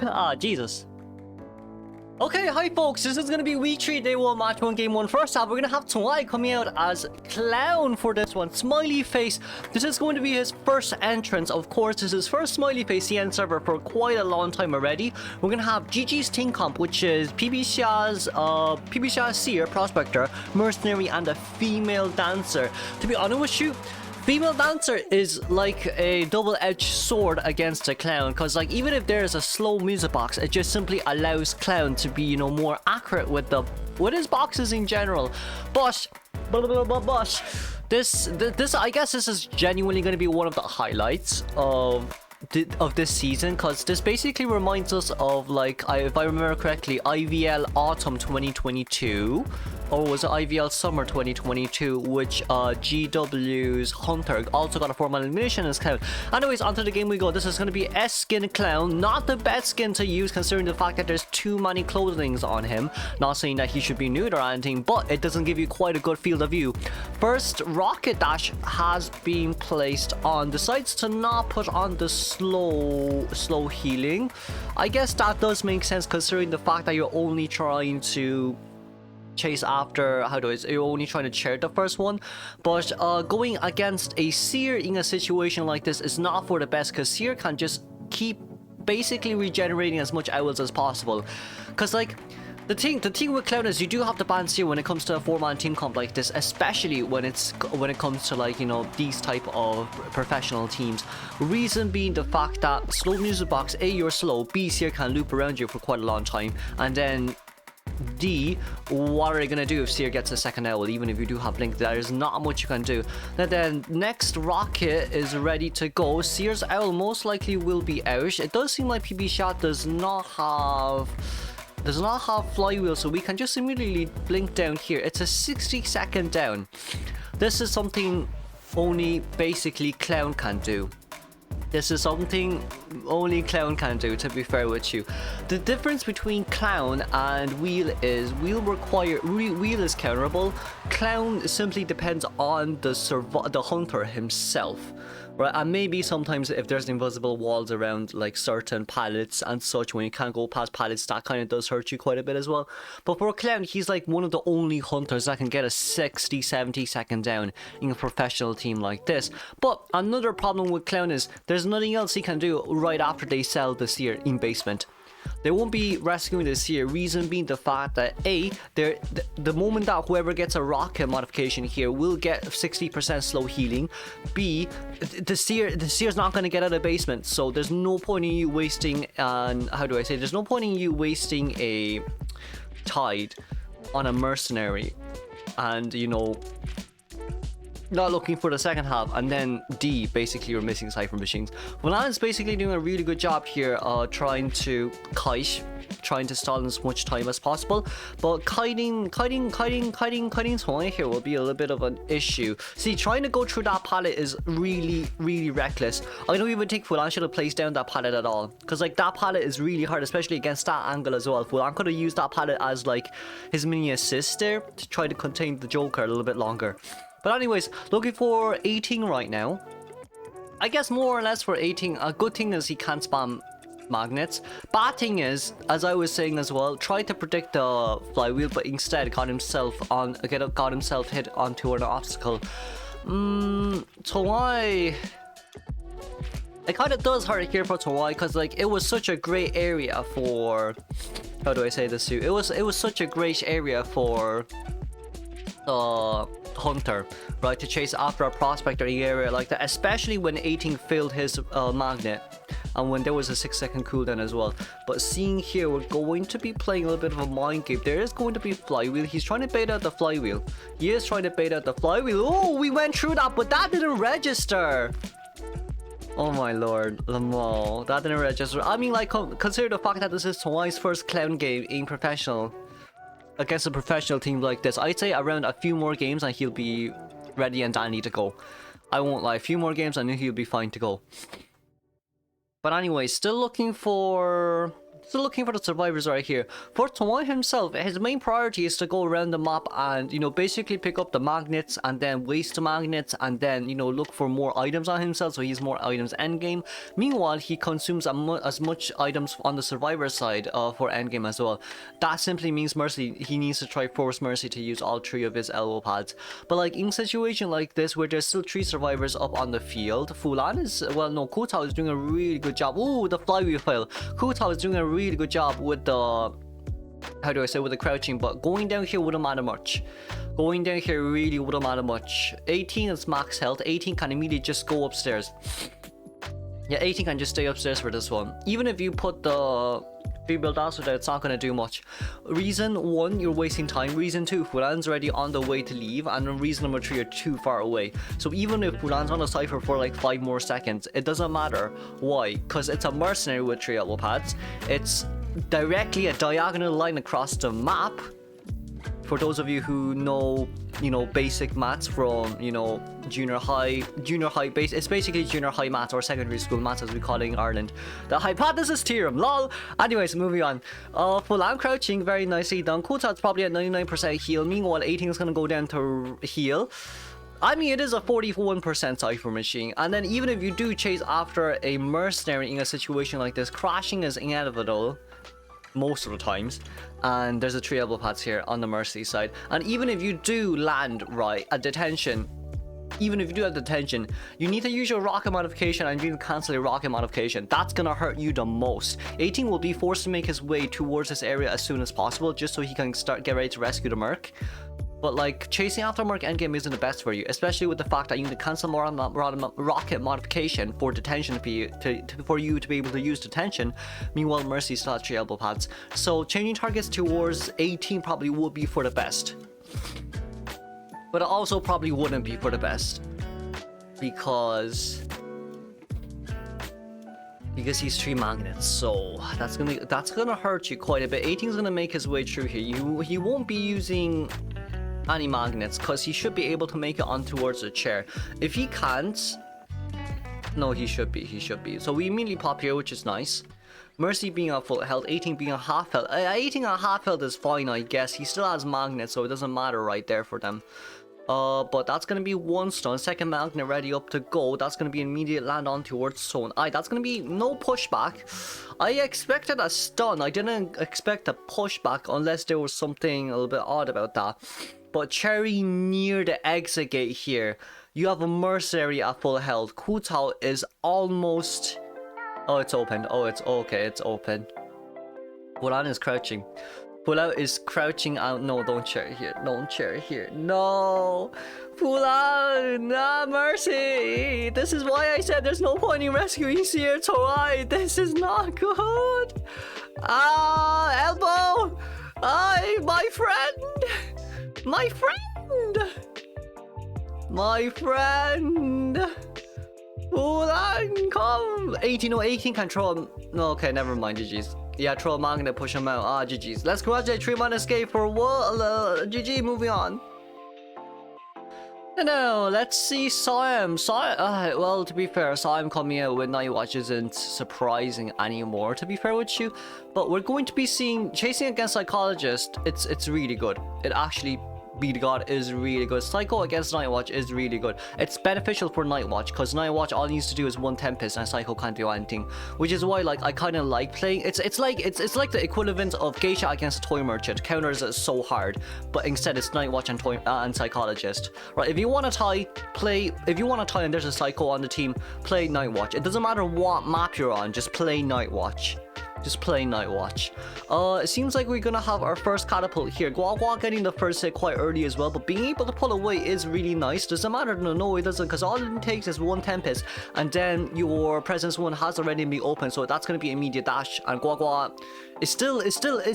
Ah, Jesus. Okay, hi folks, this is gonna be week 3, day 1, match 1, game 1. First off, we're gonna have Tawai coming out as Clown for this one. Smiley face. This is going to be his first entrance. Of course, this is his first Smiley face CN server for quite a long time already. We're gonna have GG's Team Comp, which is PBSha's Seer, Prospector, Mercenary, and a female dancer. To be honest with you, female dancer is like a double-edged sword against a Clown, because like even if there's a slow music box, it just simply allows Clown to be, you know, more accurate with his boxes in general. But this I guess this is genuinely going to be one of the highlights of this season, because this basically reminds us of, like, if I remember correctly, IVL Autumn 2022, or was it IVL Summer 2022, which GW's Hunter also got a formal elimination as Clown. Anyways, onto the game we go. This is going to be S skin Clown. Not the best skin to use considering the fact that there's too many clothings on him. Not saying that he should be nude or anything, but it doesn't give you quite a good field of view. First, Rocket Dash has been placed on. Decides to not put on the slow healing. I guess that does make sense considering the fact that you're only trying to chase after, you're only trying to chair the first one. But going against a Seer in a situation like this is not for the best, because Seer can just keep basically regenerating as much owls as possible. Because like the thing with Clown is you do have to ban Seer when it comes to a 4-man team comp like this, especially when it comes to, like, you know, these type of professional teams. Reason being the fact that slow music box, A, you're slow, B, Seer can loop around you for quite a long time, and then D, what are they gonna do if Seer gets a second owl? Even if you do have Blink, there is not much you can do. And then next, Rocket is ready to go. Seer's owl most likely will be out. It does seem like PB Shot does not have flywheel, so we can just immediately blink down here. It's a 60-second down. This is something only basically Clown can do. This is something only Clown can do, to be fair with you. The difference between Clown and Wheel is Wheel is counterable. Clown simply depends on the hunter himself. Right, and maybe sometimes if there's invisible walls around like certain pallets and such, when you can't go past pallets, that kind of does hurt you quite a bit as well. But for Clown, he's like one of the only hunters that can get a 60-70 second down in a professional team like this. But another problem with Clown is there's nothing else he can do right after they sell the Seer in basement. They won't be rescuing the Seer, reason being the fact that A, the moment that whoever gets a rocket modification here will get 60% slow healing. B, the Seer's not going to get out of basement, so there's no point in you wasting there's no point in you wasting a Tide on a Mercenary and, you know, not looking for the second half. And then D, basically you're missing Cypher Machines. Alan's basically doing a really good job here, trying to stall in as much time as possible, but kiting Tawai here will be a little bit of an issue. See, trying to go through that pallet is really reckless. I don't even think Fulan should have placed down that pallet at all, because like that pallet is really hard, especially against that angle as well. Fulan could have used that pallet as like his mini assist there to try to contain the Joker a little bit longer. But anyways, looking for 18 right now. I guess more or less for 18. A good thing is he can't spam magnets. Bad thing is, as I was saying as well, tried to predict the flywheel, but instead got himself hit onto an obstacle. Tawai, it kind of does hurt here for Tawai, because like it was such a great area for, how do I say this too? It was such a great area for hunter, right, to chase after a prospector in the area like that, especially when 18 filled his magnet and when there was a 6-second cooldown as well. But seeing here, we're going to be playing a little bit of a mind game. There is going to be flywheel. He's trying to bait out the flywheel. Oh, we went through that, but that didn't register. Oh my lord, Lamo, that didn't register. I mean, like, consider the fact that this is Tawai's first Clown game in professional, against a professional team like this. I'd say around a few more games and he'll be ready and dandy to go. I won't lie, a few more games and he'll be fine to go. But anyway, still looking for still looking for the survivors right here. For Toy himself, his main priority is to go around the map and, you know, basically pick up the magnets and then waste the magnets and then, you know, look for more items on himself, so he's more items endgame. Meanwhile, he consumes as much items on the survivor side for endgame as well. That simply means Mercy, he needs to try force Mercy to use all 3 of his elbow pads. But like in a situation like this where there's still 3 survivors up on the field, Fulan is, well no, Kutao is doing a really good job. Ooh, the flywheel fail. Kutao is doing a really good job with the, how do I say, with the crouching, but going down here wouldn't matter much. Going down here really wouldn't matter much. 18 is max health. 18 can immediately just go upstairs. Yeah, 18 can just stay upstairs for this one. Even if you put the rebuild also there, it's not going to do much. Reason 1, you're wasting time. Reason 2, Fulan's already on the way to leave. And reason number 3, you're too far away. So even if Fulan's on a cipher for like 5 more seconds, it doesn't matter. Why? Because it's a mercenary with 3 elbow pads. It's directly a diagonal line across the map. For those of you who know, you know, basic maths from, you know, junior high base, it's basically junior high maths or secondary school maths as we call it in Ireland. The hypothesis theorem, lol. Anyways, moving on. Fulan crouching very nicely done. Kutad's probably at 99% heal. Meanwhile, 18 is gonna go down to heal. I mean, it is a 41% cipher machine, and then even if you do chase after a mercenary in a situation like this, crashing is inevitable most of the times. And there's a 3 elbow pads here on the Mercy side. And even if you do land right at detention, even if you do have detention, you need to use your rocket modification and you need to cancel your rocket modification. That's gonna hurt you the most. 18 will be forced to make his way towards this area as soon as possible, just so he can get ready to rescue the Merc. But like, chasing after Merc endgame isn't the best for you, especially with the fact that you need to cancel more on that rocket modification for detention for you to be able to use detention. Meanwhile, Mercy still has 3 elbow pads. So changing targets towards 18 probably would be for the best. But it also probably wouldn't be for the best. Because he's 3 magnets, so that's gonna hurt you quite a bit. 18's gonna make his way through here. He won't be using any magnets because he should be able to make it on towards the chair. If he can't, no, he should be. So we immediately pop here, which is nice. Mercy being at full health, 18 being at half health. 18 at half health is fine, I guess. He still has magnets, so it doesn't matter right there for them. But that's gonna be 1 stun. 2nd magnet ready up to go. That's gonna be an immediate land on towards stone. That's gonna be no pushback. I expected a stun. I didn't expect a pushback unless there was something a little bit odd about that. But Cherry near the exit gate here. You have a mercenary at full health. Kutao is almost... Oh, it's open. Oh, it's okay. It's open. Fulan is crouching. Fulan is crouching out. No, don't chair here. Don't chair here. No. Fulan, nah, Mercy. This is why I said there's no point in rescuing here. Toai. This is not good. Elbow. My friend. My friend. My friend. Fulan, come. 18, no, 18 can throw him. No, okay, never mind, GG's. Yeah, throw a magnet, push him out. GG's. Let's congratulate 3-man escape for what? GG, moving on. No, let's see Siam. Well, to be fair, Siam coming out with Night Watch isn't surprising anymore, to be fair with you. But we're going to be seeing Chasing Against Psychologist. It's really good. It actually, be the god, is really good. Psycho against Night Watch is really good. It's beneficial for Night Watch because Night Watch all he needs to do is 1 Tempest and Psycho can't do anything, which is why like I kind of like playing. It's like the equivalent of Geisha against a Toy Merchant. Counters is so hard, but instead it's Night Watch and Psychologist. Right? If you want to tie, and there's a Psycho on the team, play Night Watch. It doesn't matter what map you're on, just play Night Watch. Just play Night Watch. It seems like we're gonna have our first catapult here. Guagua getting the first hit quite early as well, but being able to pull away is really nice. Doesn't matter, no it doesn't, because all it takes is 1 Tempest, and then your Presence 1 has already been open, so that's gonna be immediate dash, and Guagua it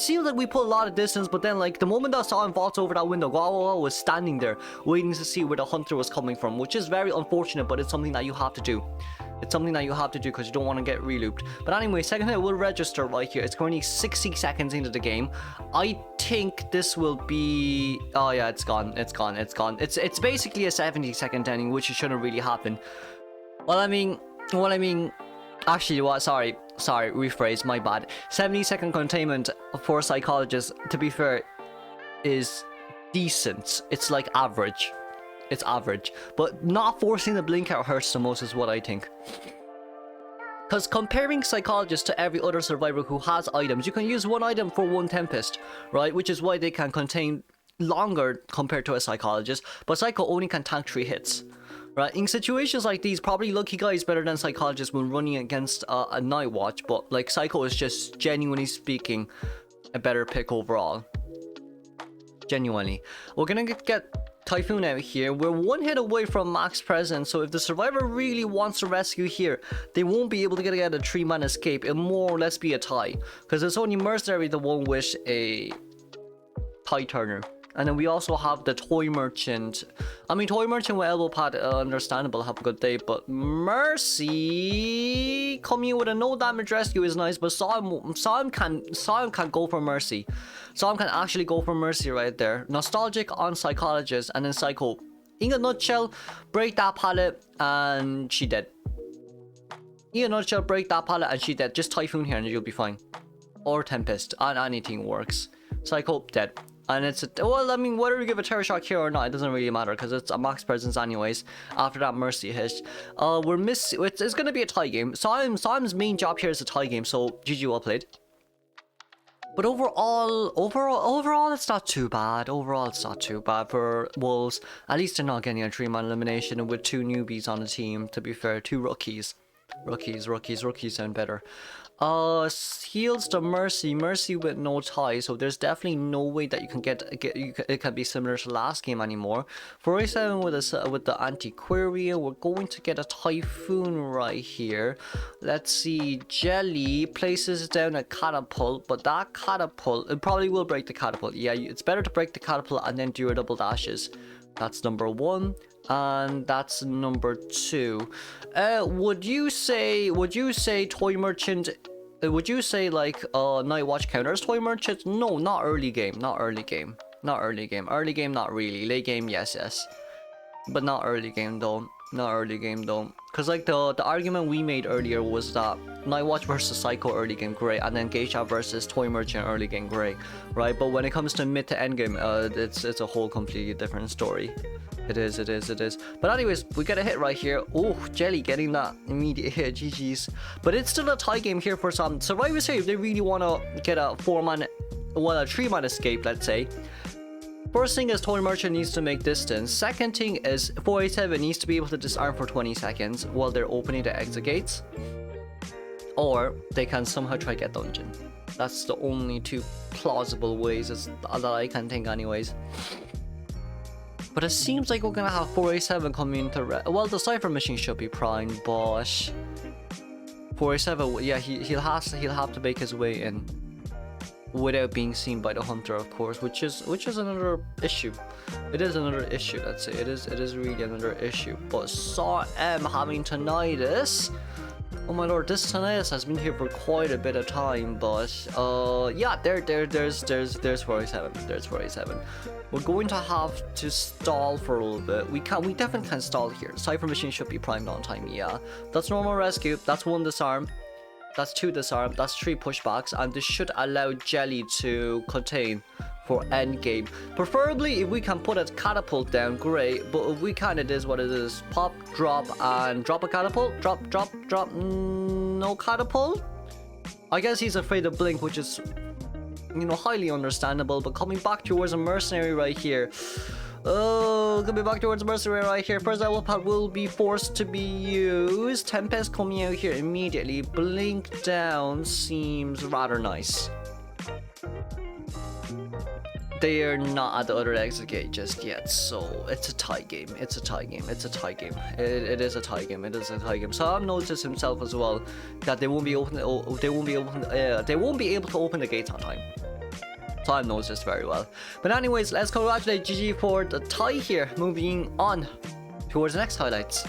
seems like we put a lot of distance, but then like the moment I saw him vault over that window, Guagua was standing there, waiting to see where the hunter was coming from, which is very unfortunate, but it's something that you have to do. It's something that you have to do because you don't want to get re-looped. But anyway, second hit will register right here. It's currently 60 seconds into the game. I think this will be... Oh yeah, it's gone. It's basically a 70-second ending, which shouldn't really happen. Actually, what? Sorry. Sorry, rephrase, my bad. 70-second containment for psychologists, to be fair, is decent. It's like average. It's average. But not forcing the blink out hurts the most is what I think. Because comparing psychologists to every other survivor who has items, you can use one item for one Tempest, right? Which is why they can contain longer compared to a psychologist, but Psycho only can tank 3 hits. Right, in situations like these, probably Lucky Guy is better than Psychologist when running against a Night Watch, but like Psycho is just, genuinely speaking, a better pick overall. Genuinely. We're gonna get Typhoon out here. We're 1 hit away from max presence, so if the survivor really wants to rescue here, they won't be able to get a 3-man escape. It'll more or less be a tie, because it's only Mercenary that won't wish a tie turner. And then we also have the Toy Merchant. I mean, Toy Merchant with Elbow Pad, understandable, have a good day. But Mercy coming in with a no damage rescue is nice. But Sam can go for Mercy. Sam can actually go for Mercy right there. Nostalgic on Psychologist, and then Psycho. In a nutshell, break that pallet and she dead. In a nutshell, break that pallet and she dead. Just Typhoon here and you'll be fine. Or Tempest, and anything works. Psycho dead. And it's well, I mean, whether we give a Terror Shock here or not, it doesn't really matter because it's a max presence anyways. After that Mercy hit, it's gonna be a tie game. Sam's main job here is a tie game, so GG, well played. But overall, it's not too bad. Overall, it's not too bad for Wolves. At least they're not getting a 3-man elimination with 2 newbies on the team. To be fair, 2 rookies. Rookies sound better. Heals to Mercy with no tie, so there's definitely no way that you can it can be similar to last game anymore. 487 with the anti-query. We're going to get a Typhoon right here. Let's see, Jelly places down a catapult, but that catapult, it probably will break the catapult. Yeah, it's better to break the catapult and then do your double dashes. That's number 1. And that's number 2. Would you say Toy Merchant? Would you say like Night Watch counters Toy Merchant? No, not early game. Not early game. Early game, not really. Late game, yes. But not early game though. Because like the argument we made earlier was that Night Watch versus Psycho early game great, and then Geisha versus Toy Merchant early game great, right? But when it comes to mid to end game, it's a whole completely different story. It is. But anyways, we get a hit right here. Oh, Jelly getting that immediate hit. GG's. But it's still a tie game here for some survivors here if they really want to get a 3-man escape, let's say. First thing is Toy Merchant needs to make distance. Second thing is 487 needs to be able to disarm for 20 seconds while they're opening the exit gates. Or they can somehow try get dungeon. That's the only 2 plausible ways that I can think anyways. But it seems like we're gonna have 487 coming into well, the Cypher machine should be primed, but 487, yeah, he'll have to make his way in without being seen by the hunter, of course, which is another issue. It is another issue, let's say. It is really another issue. But Saw M having tinnitus. Oh my lord, this tinnitus has been here for quite a bit of time, but yeah, there's 487. There's 487. We're going to have to stall for a little bit. We definitely can stall here. Cypher machine should be primed on time, yeah. That's normal rescue, that's 1 disarm. That's 2 disarm, that's 3 pushbacks, and this should allow Jelly to contain for end game. Preferably if we can put a catapult down, great, but if we can, it is what it is. Pop, drop, and drop a catapult. Drop, no catapult? I guess he's afraid of blink, which is, you know, highly understandable, but coming back towards a mercenary right here. Oh, coming back towards mercenary right here. First level pad will be forced to be used. Tempest coming out here immediately. Blink down seems rather nice. They are not at the other exit gate just yet, so it's a tie game. It is a tie game. Sam noticed himself as well that they won't be able to open the gates on time. Sam knows this very well. But anyways, let's congratulate GG for the tie here. Moving on towards the next highlights.